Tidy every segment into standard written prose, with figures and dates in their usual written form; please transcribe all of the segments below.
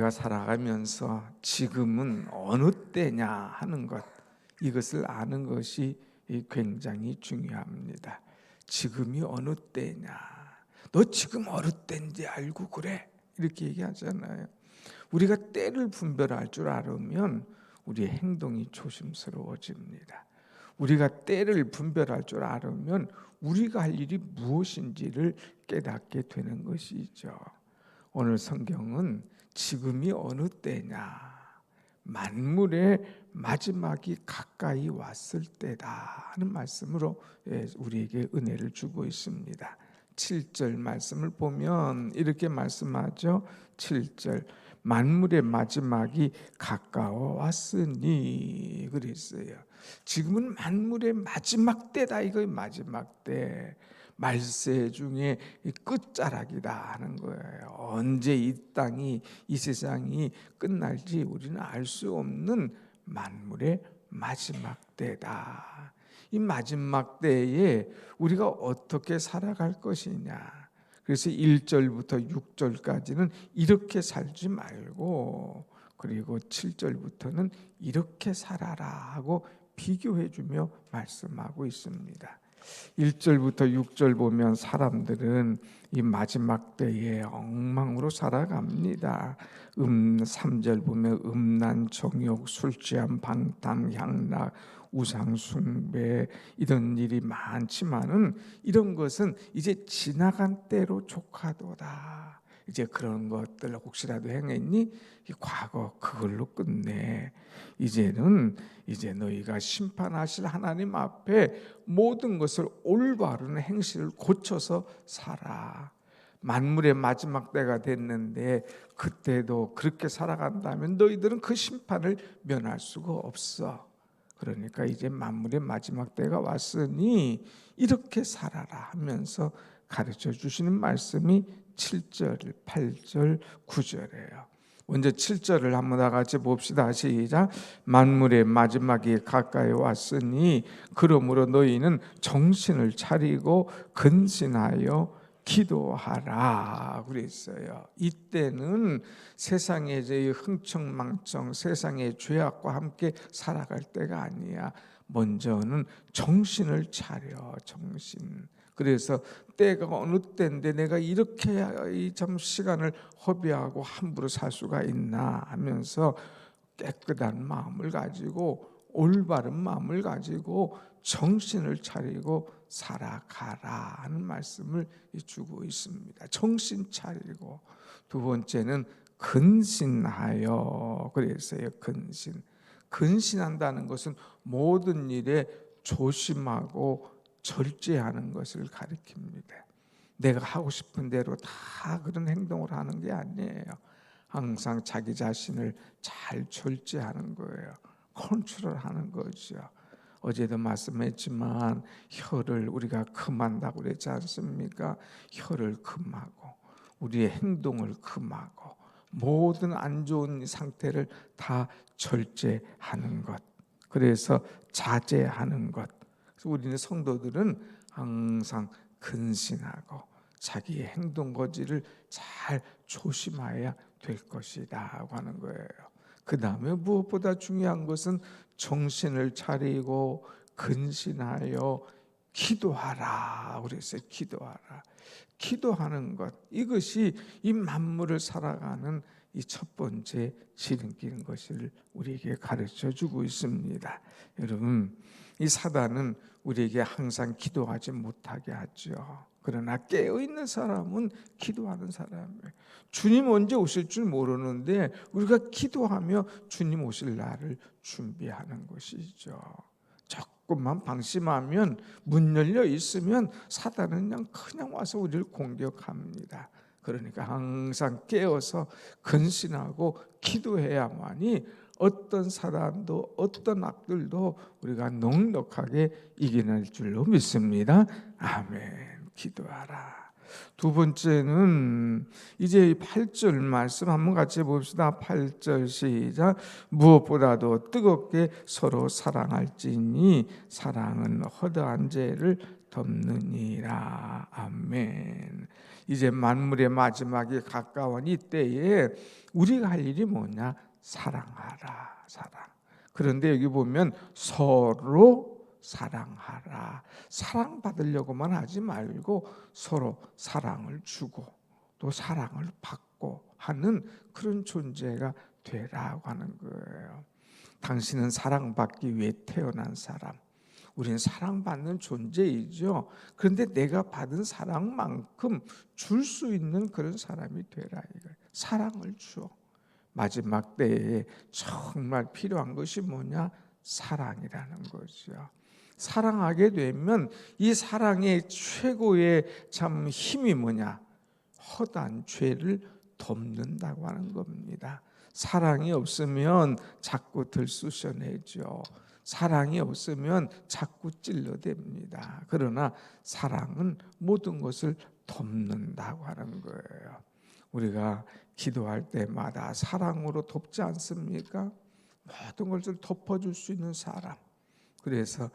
우리가 살아가면서 지금은 어느 때냐 하는 것, 이것을 아는 것이 굉장히 중요합니다. 지금이 어느 때냐, 너 지금 어느 때인지 알고 그래? 이렇게 얘기하잖아요. 우리가 때를 분별할 줄 알으면 우리의 행동이 조심스러워집니다. 우리가 때를 분별할 줄 알으면 우리가 할 일이 무엇인지를 깨닫게 되는 것이죠. 오늘 성경은 지금이 어느 때냐, 만물의 마지막이 가까이 왔을 때다 하는 말씀으로 우리에게 은혜를 주고 있습니다. 7절 말씀을 보면 이렇게 말씀하죠. 7절, 만물의 마지막이 가까워 왔으니 그랬어요. 지금은 만물의 마지막 때다. 이거 마지막 때, 말세 중에 끝자락이다 하는 거예요. 언제 이 땅이, 이 세상이 끝날지 우리는 알 수 없는 만물의 마지막 때다. 이 마지막 때에 우리가 어떻게 살아갈 것이냐. 그래서 1절부터 6절까지는 이렇게 살지 말고, 그리고 7절부터는 이렇게 살아라 하고 비교해주며 말씀하고 있습니다. 1절부터 6절 보면 사람들은 이 마지막 때에 엉망으로 살아갑니다. 3절 보면 음란, 정욕, 술 취함, 방탕, 향락, 우상 숭배, 이런 일이 많지만은 이런 것은 이제 지나간 때로 족하도다. 이제 그런 것들 혹시라도 행했니? 과거 그걸로 끝내. 이제는 이제 너희가 심판하실 하나님 앞에 모든 것을 올바른 행실을 고쳐서 살아. 만물의 마지막 때가 됐는데 그때도 그렇게 살아간다면 너희들은 그 심판을 면할 수가 없어. 그러니까 이제 만물의 마지막 때가 왔으니 이렇게 살아라 하면서 가르쳐 주시는 말씀이 7절, 8절, 9절이에요. 먼저 7절을 한번 다 같이 봅시다. 시작. 만물의 마지막이 가까이 왔으니 그러므로 너희는 정신을 차리고 근신하여 기도하라 그랬어요. 이때는 세상의 흥청망청, 세상의 죄악과 함께 살아갈 때가 아니야. 먼저는 정신을 차려, 정신. 그래서 때가 어느 때인데 내가 이렇게 참 시간을 허비하고 함부로 살 수가 있나 하면서 깨끗한 마음을 가지고, 올바른 마음을 가지고 정신을 차리고 살아가라 하는 말씀을 주고 있습니다. 정신 차리고. 두 번째는 근신하여 그랬어요. 근신한다는 것은 모든 일에 조심하고 절제하는 것을 가리킵니다. 내가 하고 싶은 대로 다 그런 행동을 하는 게 아니에요. 항상 자기 자신을 잘 절제하는 거예요. 컨트롤하는 거죠. 어제도 말씀했지만 혀를 우리가 금한다고 그랬지 않습니까? 혀를 금하고 우리의 행동을 금하고 모든 안 좋은 상태를 다 절제하는 것. 그래서 자제하는 것. 그래서 우리는 성도들은 항상 근신하고 자기의 행동 거지를 잘 조심해야 될 것이다 하는 거예요. 그 다음에 무엇보다 중요한 것은 정신을 차리고 근신하여 기도하라 그랬어요. 기도하는 것, 이것이 이 만물을 살아가는 이 첫 번째 지름길인 것을 우리에게 가르쳐 주고 있습니다. 여러분, 이 사단은 우리에게 항상 기도하지 못하게 하죠. 그러나 깨어있는 사람은 기도하는 사람이에요. 주님 언제 오실 줄 모르는데 우리가 기도하며 주님 오실 날을 준비하는 것이죠. 조금만 방심하면, 문 열려 있으면 사단은 그냥 와서 우리를 공격합니다. 그러니까 항상 깨어서 근신하고 기도해야만이 어떤 사단도 어떤 악들도 우리가 넉넉하게 이겨낼 줄로 믿습니다. 아멘. 기도하라. 두 번째는 이제 8절 말씀 한번 같이 봅시다. 8절 시작. 무엇보다도 뜨겁게 서로 사랑할지니 사랑은 허다한 죄를 덮느니라. 아멘. 이제 만물의 마지막이 가까운 이때에 우리가 할 일이 뭐냐? 사랑하라. 사랑. 그런데 여기 보면 서로 사랑하라. 사랑받으려고만 하지 말고 서로 사랑을 주고 또 사랑을 받고 하는 그런 존재가 되라고 하는 거예요. 당신은 사랑받기 위해 태어난 사람. 우리는 사랑받는 존재이죠. 그런데 내가 받은 사랑만큼 줄 수 있는 그런 사람이 되라 이거예요. 사랑을 줘. 마지막 때에 정말 필요한 것이 뭐냐? 사랑이라는 거죠. 사랑하게 되면 이 사랑의 최고의 참 힘이 뭐냐? 허다한 죄를 덮는다고 하는 겁니다. 사랑이 없으면 자꾸 들쑤셔내죠. 사랑이 없으면 자꾸 찔러댑니다. 그러나 사랑은 모든 것을 덮는다고 하는 거예요. 우리가 기도할 때마다 사랑으로 덮지 않습니까? 모든 것을 덮어줄 수 있는 사람. 그래서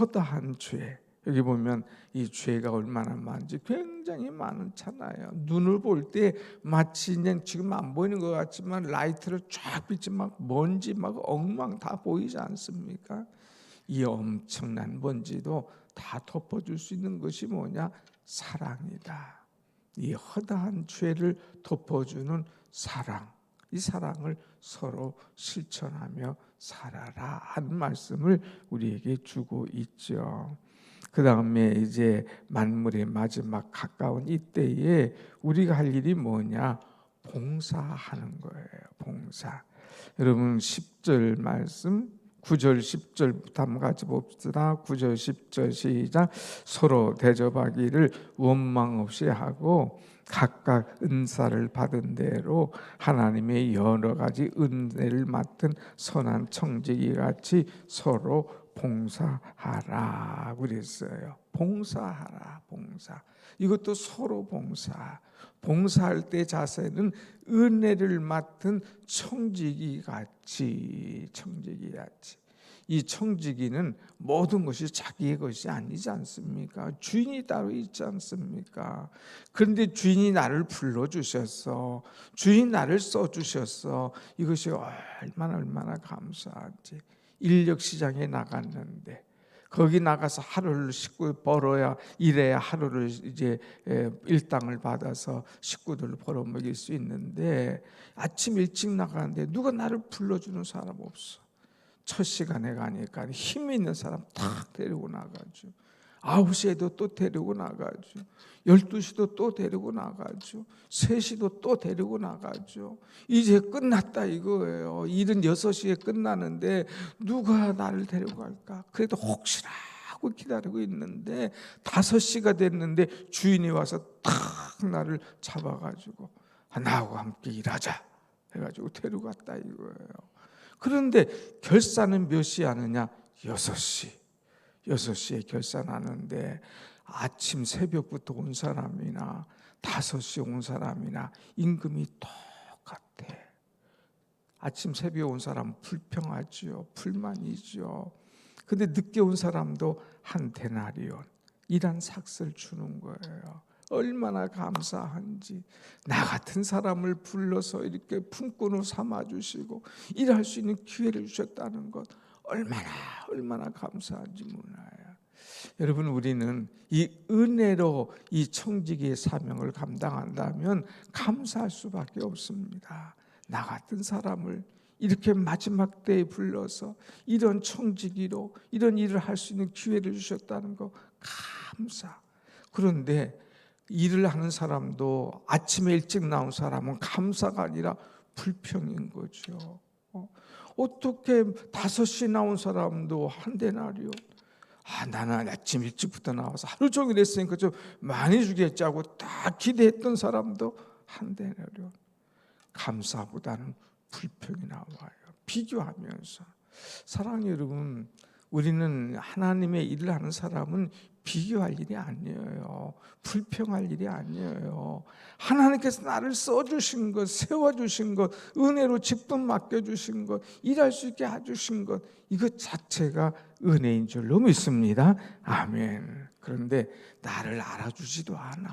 허다한 죄, 여기 보면 이 죄가 얼마나 많은지 굉장히 많잖아요. 눈을 볼 때 마치 그냥 지금 안 보이는 것 같지만 라이트를 쫙 비치면 막 먼지 막 엉망 다 보이지 않습니까? 이 엄청난 먼지도 다 덮어줄 수 있는 것이 뭐냐? 사랑이다. 이 허다한 죄를 덮어주는 사랑, 이 사랑을 서로 실천하며 살아라 하는 말씀을 우리에게 주고 있죠. 그 다음에 이제 만물의 마지막 가까운 이때에 우리가 할 일이 뭐냐? 봉사하는 거예요. 봉사. 여러분 10절 말씀 9절 10절부터 한번 같이 봅시다. 9절 10절 시작. 서로 대접하기를 원망 없이 하고 각각 은사를 받은 대로 하나님의 여러 가지 은혜를 맡은 선한 청지기 같이 서로 봉사하라 그랬어요. 봉사하라. 봉사. 이것도 서로 봉사. 봉사할 때 자세는 은혜를 맡은 청지기 같이. 이 청지기는 모든 것이 자기의 것이 아니지 않습니까? 주인이 따로 있지 않습니까? 그런데 주인이 나를 불러주셨어. 주인이 나를 써주셨어. 이것이 얼마나 감사한지. 인력시장에 나갔는데 거기 나가서 하루를 식구 벌어야 일해야 하루를 이제 일당을 받아서 식구들을 벌어먹일 수 있는데 아침 일찍 나가는데 누가 나를 불러주는 사람 없어. 첫 시간에 가니까 힘 있는 사람 탁 데리고 나가죠. 9시에도 또 데리고 나가죠. 12시도 또 데리고 나가죠. 3시도 또 데리고 나가죠. 이제 끝났다 이거예요. 일은 6시에 끝나는데 누가 나를 데리고 갈까? 그래도 혹시나 하고 기다리고 있는데 5시가 됐는데 주인이 와서 탁 나를 잡아가지고 나하고 함께 일하자 해가지고 데리고 갔다 이거예요. 그런데 결산은 몇 시에 하느냐? 6시에 결산하는데 아침 새벽부터 온 사람이나 5시 온 사람이나 임금이 똑같아. 아침 새벽에 온 사람은 불평하죠. 불만이죠. 근데 늦게 온 사람도 한 데나리온, 일한 삭을 주는 거예요. 얼마나 감사한지. 나 같은 사람을 불러서 이렇게 품꾼으로 삼아주시고 일할 수 있는 기회를 주셨다는 것 얼마나 감사한지 몰라요. 여러분, 우리는 이 은혜로 이 청지기의 사명을 감당한다면 감사할 수밖에 없습니다. 나 같은 사람을 이렇게 마지막 때에 불러서 이런 청지기로 이런 일을 할 수 있는 기회를 주셨다는 거 감사. 그런데 일을 하는 사람도 아침에 일찍 나온 사람은 감사가 아니라 불평인 거죠. 어떻게 5시 나온 사람도 한 데나리온? 나는 아침 일찍부터 나와서 하루 종일 했으니까 좀 많이 주겠지 하고 딱 기대했던 사람도 한 데나리온. 감사보다는 불평이 나와요. 비교하면서. 사랑하는 여러분, 우리는 하나님의 일을 하는 사람은 비교할 일이 아니에요. 불평할 일이 아니에요. 하나님께서 나를 써주신 것, 세워주신 것, 은혜로 직분 맡겨주신 것, 일할 수 있게 해주신 것, 이것 자체가 은혜인 줄로 믿습니다. 아멘. 그런데 나를 알아주지도 않아.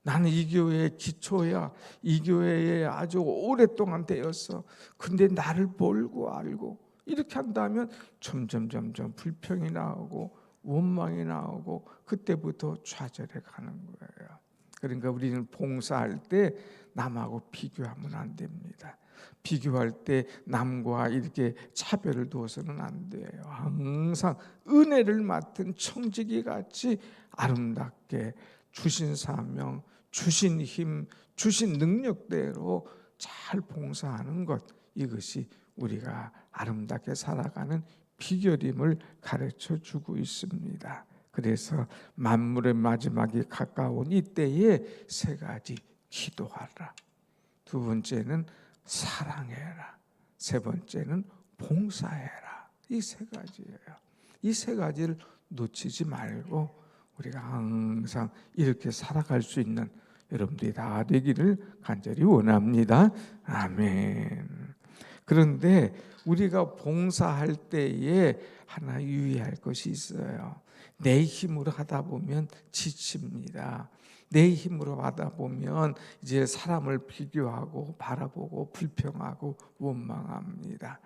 나는 이 교회의 기초야. 이 교회에 아주 오랫동안 되었어. 근데 나를 몰고 알고 이렇게 한다면 점점 불평이 나오고 원망이 나오고 그때부터 좌절해 가는 거예요. 그러니까 우리는 봉사할 때 남하고 비교하면 안 됩니다. 비교할 때 남과 이렇게 차별을 두어서는 안 돼요. 항상 은혜를 맡은 청지기 같이 아름답게 주신 사명, 주신 힘, 주신 능력대로 잘 봉사하는 것, 이것이 우리가 아름답게 살아가는 비결임을 가르쳐 주고 있습니다. 그래서 만물의 마지막이 가까운 이때에 세 가지: 기도하라, 두 번째는 사랑해라, 세 번째는 봉사해라. 이 세 가지예요. 이 세 가지를 놓치지 말고 우리가 항상 이렇게 살아갈 수 있는 여러분들이 다 되기를 간절히 원합니다. 아멘. 그런데 우리가 봉사할 때에 하나 유의할 것이 있어요. 내 힘으로 하다 보면 지칩니다. 내 힘으로 하다 보면 이제 사람을 비교하고 바라보고 불평하고 원망합니다.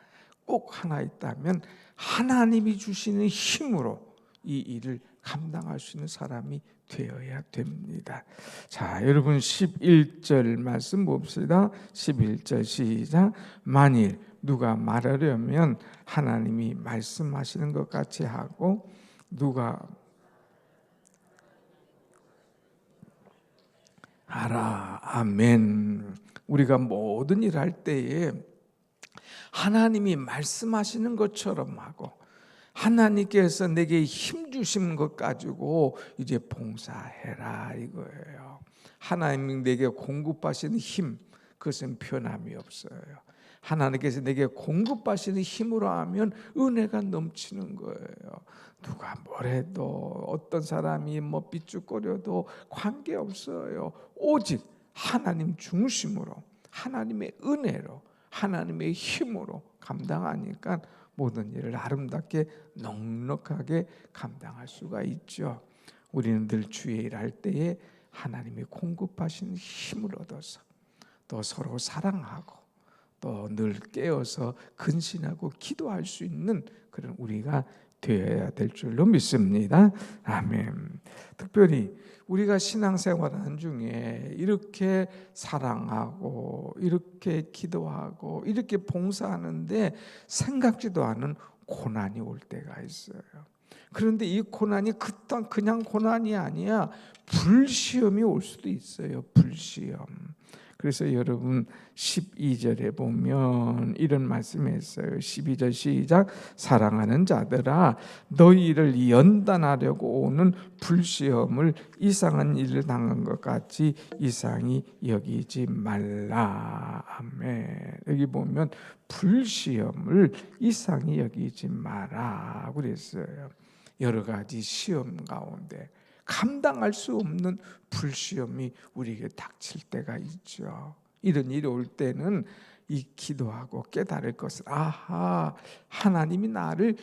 꼭 하나 있다면 하나님이 주시는 힘으로 이 일을 감당할 수 있는 사람이 되어야 됩니다. 자, 여러분 11절 말씀 봅시다. 11절 시작. 만일 누가 말하려면 하나님이 말씀하시는 것 같이 하고 누가 하라. 아멘. 우리가 모든 일을 할 때에 하나님이 말씀하시는 것처럼 하고 하나님께서 내게 힘 주신 것 가지고 이제 봉사해라 이거예요. 하나님이 내게 공급하시는 힘, 그것은 변함이 없어요. 하나님께서 내게 공급하시는 힘으로 하면 은혜가 넘치는 거예요. 누가 뭐래도 어떤 사람이 뭐 삐죽거려도 관계없어요. 오직 하나님 중심으로, 하나님의 은혜로, 하나님의 힘으로 감당하니까 모든 일을 아름답게 넉넉하게 감당할 수가 있죠. 우리는 늘 주의 일할 때에 하나님이 공급하시는 힘을 얻어서 또 서로 사랑하고 또 늘 깨어서 근신하고 기도할 수 있는 그런 우리가 되어야 될 줄로 믿습니다. 아멘. 특별히 우리가 신앙생활하는 중에 이렇게 사랑하고 이렇게 기도하고 이렇게 봉사하는데 생각지도 않은 고난이 올 때가 있어요. 그런데 이 고난이 그냥 고난이 아니야. 불시험이 올 수도 있어요. 불시험. 그래서 여러분 12절에 보면 이런 말씀이 있어요. 12절 시작. 사랑하는 자들아 너희를 연단하려고 오는 불시험을 이상한 일을 당한 것 같이 이상히 여기지 말라. 아멘. 여기 보면 불시험을 이상히 여기지 마라 그랬어요. 여러 가지 시험 가운데 감당할 수 없는 불시험이 우리에게 닥칠 때가 있죠. 이런 일이 올 때는 이 기도하고 깨달을 것은 아하, 하나님이 나를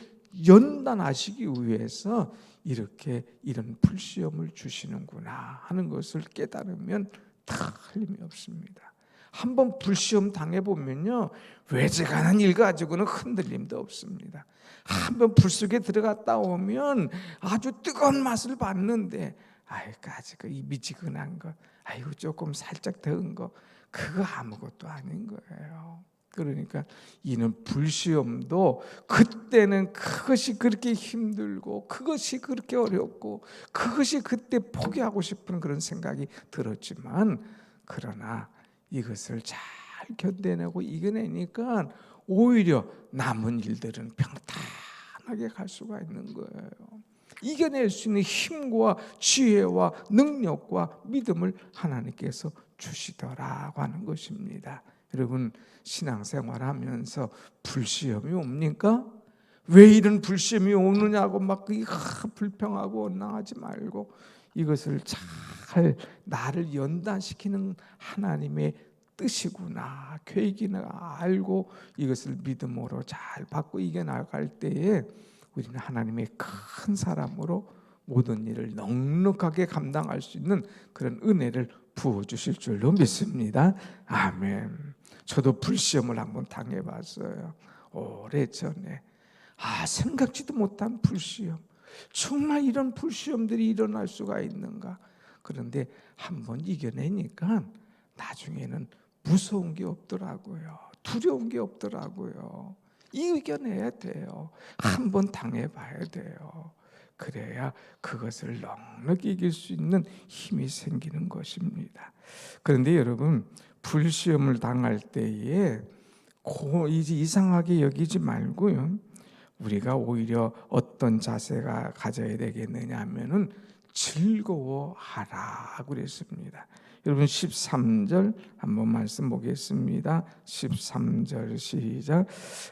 연단하시기 위해서 이렇게 이런 불시험을 주시는구나 하는 것을 깨달으면 틀림이 없습니다. 한번 불시험 당해보면요 외재간한 일 가지고는 흔들림도 없습니다. 한번 불 속에 들어갔다 오면 아주 뜨거운 맛을 봤는데 아이고 아직 이 미지근한 거, 아이고 조금 살짝 더운 거, 그거 아무것도 아닌 거예요. 그러니까 이는 불시험도 그때는 그것이 그렇게 힘들고 그것이 그렇게 어렵고 그것이 그때 포기하고 싶은 그런 생각이 들었지만 그러나 이것을 잘 견뎌내고 이겨내니까 오히려 남은 일들은 평탄하게 갈 수가 있는 거예요. 이겨낼 수 있는 힘과 지혜와 능력과 믿음을 하나님께서 주시더라고 하는 것입니다. 여러분 신앙생활하면서 불시험이 옵니까? 왜 이런 불시험이 오느냐고 막 불평하고 원망하지 말고 이것을 잘 나를 연단시키는 하나님의 뜻이구나, 계획이나 알고 이것을 믿음으로 잘 받고 이겨나갈 때에 우리는 하나님의 큰 사람으로 모든 일을 넉넉하게 감당할 수 있는 그런 은혜를 부어주실 줄로 믿습니다. 아멘. 저도 불시험을 한번 당해봤어요. 오래전에. 생각지도 못한 불시험. 정말 이런 불시험들이 일어날 수가 있는가. 그런데 한번 이겨내니까 나중에는 무서운 게 없더라고요. 두려운 게 없더라고요. 이겨내야 돼요. 한번 당해봐야 돼요. 그래야 그것을 넉넉히 이길 수 있는 힘이 생기는 것입니다. 그런데 여러분, 불시험을 당할 때에 이제 이상하게 여기지 말고요, 우리가 오히려 어떤 자세가 가져야 되겠느냐 하면은 즐거워하라 그랬습니다. 여러분 13절 한번 말씀 보겠습니다. 13절 시작.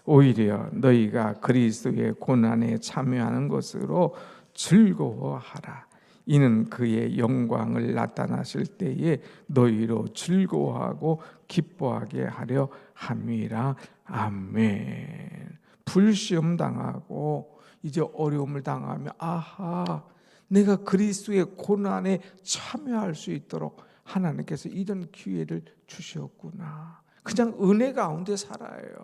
오히려 너희가 그리스도의 고난에 참여하는 것으로 즐거워하라. 이는 그의 영광을 나타나실 때에 너희로 즐거워하고 기뻐하게 하려 함이라. 아멘. 불시험 당하고 이제 어려움을 당하면 내가 그리스도의 고난에 참여할 수 있도록 하나님께서 이런 기회를 주셨구나. 그냥 은혜 가운데 살아요.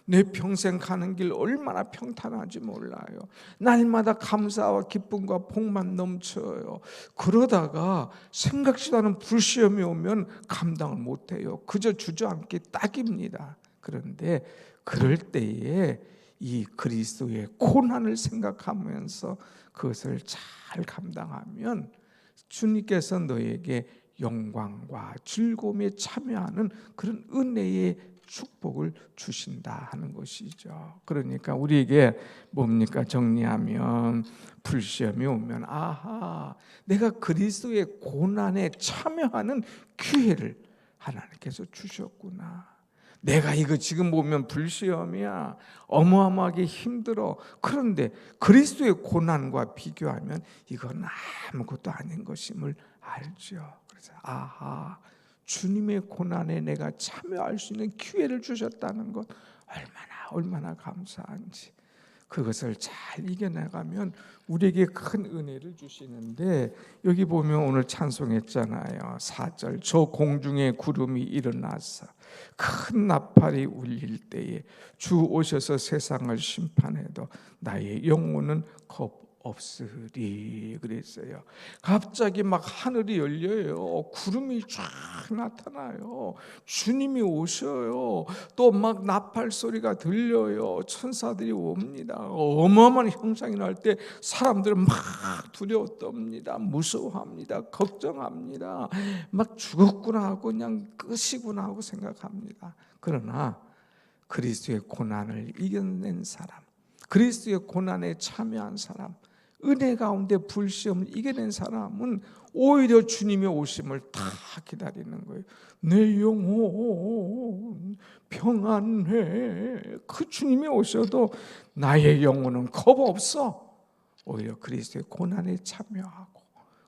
내 평생 가는 길 얼마나 평탄한지 몰라요. 날마다 감사와 기쁨과 복만 넘쳐요. 그러다가 생각지도 않은 불시험이 오면 감당을 못해요. 그저 주저앉기 딱입니다. 그런데 그럴 때에 이 그리스도의 고난을 생각하면서 그것을 잘 감당하면 주님께서 너에게 영광과 즐거움에 참여하는 그런 은혜의 축복을 주신다 하는 것이죠. 그러니까 우리에게 뭡니까? 정리하면 불시험이 오면 내가 그리스도의 고난에 참여하는 기회를 하나님께서 주셨구나. 내가 이거 지금 보면 불시험이야. 어마어마하게 힘들어. 그런데 그리스도의 고난과 비교하면 이건 아무것도 아닌 것임을 알죠. 그래서 주님의 고난에 내가 참여할 수 있는 기회를 주셨다는 것 얼마나 감사한지. 그것을 잘 이겨나가면 우리에게 큰 은혜를 주시는데, 여기 보면 오늘 찬송했잖아요. 4절 저 공중에 구름이 일어나서 큰 나팔이 울릴 때에 주 오셔서 세상을 심판해도 나의 영혼은 겁 없으리 그랬어요. 갑자기 막 하늘이 열려요. 구름이 쫙 나타나요. 주님이 오셔요. 또 막 나팔 소리가 들려요. 천사들이 옵니다. 어마어마한 형상이 날 때 사람들은 막 두려워 떱니다. 무서워합니다. 걱정합니다. 막 죽었구나 하고 그냥 끝이구나 하고 생각합니다. 그러나 그리스도의 고난을 이겨낸 사람, 그리스도의 고난에 참여한 사람, 은혜 가운데 불시험을 이겨낸 사람은 오히려 주님의 오심을 다 기다리는 거예요. 내 영혼 평안해. 그 주님이 오셔도 나의 영혼은 겁 없어. 오히려 그리스도의 고난에 참여하고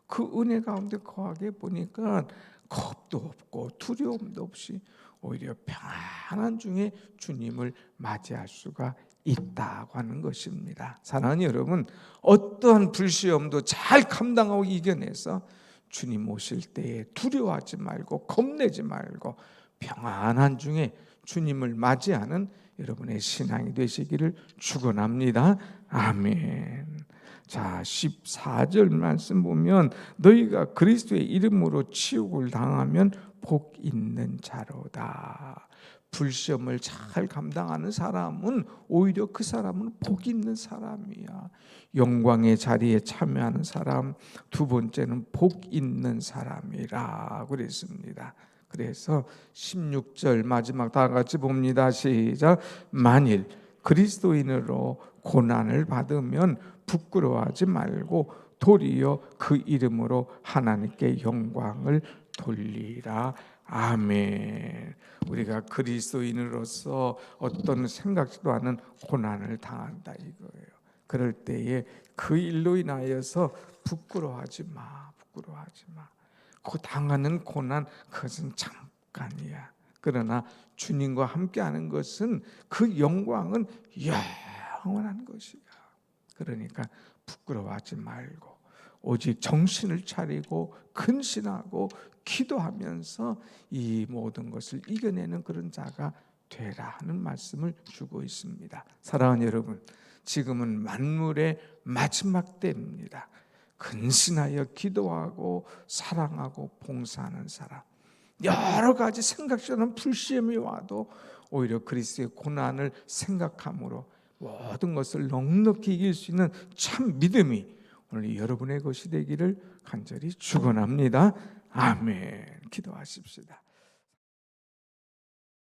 그 은혜 가운데 거하게 보니까 겁도 없고 두려움도 없이 오히려 평안한 중에 주님을 맞이할 수가 있다고 하는 것입니다. 사랑하는 여러분, 어떠한 불시험도 잘 감당하고 이겨내서 주님 오실 때에 두려워하지 말고 겁내지 말고 평안한 중에 주님을 맞이하는 여러분의 신앙이 되시기를 축원합니다. 아멘. 자, 14절 말씀 보면 너희가 그리스도의 이름으로 치욕을 당하면 복 있는 자로다. 불시험을 잘 감당하는 사람은 오히려 그 사람은 복 있는 사람이야. 영광의 자리에 참여하는 사람, 두 번째는 복 있는 사람이라 그랬습니다. 그래서 16절 마지막 다 같이 봅니다. 시작. 만일 그리스도인으로 고난을 받으면 부끄러워하지 말고 도리어 그 이름으로 하나님께 영광을 돌리라. 아멘. 우리가 그리스도인으로서 어떤 생각지도 않은 고난을 당한다 이거예요. 그럴 때에 그 일로 인하여서 부끄러워하지 마. 그 당하는 고난 그것은 잠깐이야. 그러나 주님과 함께하는 것은 그 영광은 영원한 것이야. 그러니까 부끄러워하지 말고 오직 정신을 차리고 근신하고 기도하면서 이 모든 것을 이겨내는 그런 자가 되라 하는 말씀을 주고 있습니다. 사랑하는 여러분, 지금은 만물의 마지막 때입니다. 근신하여 기도하고 사랑하고 봉사하는 사람, 여러 가지 생각지 않은 불시험이 와도 오히려 그리스도의 고난을 생각함으로 모든 것을 넉넉히 이길 수 있는 참 믿음이 오늘 여러분의 것이 되기를 간절히 축원합니다. 아멘. 기도하십시다.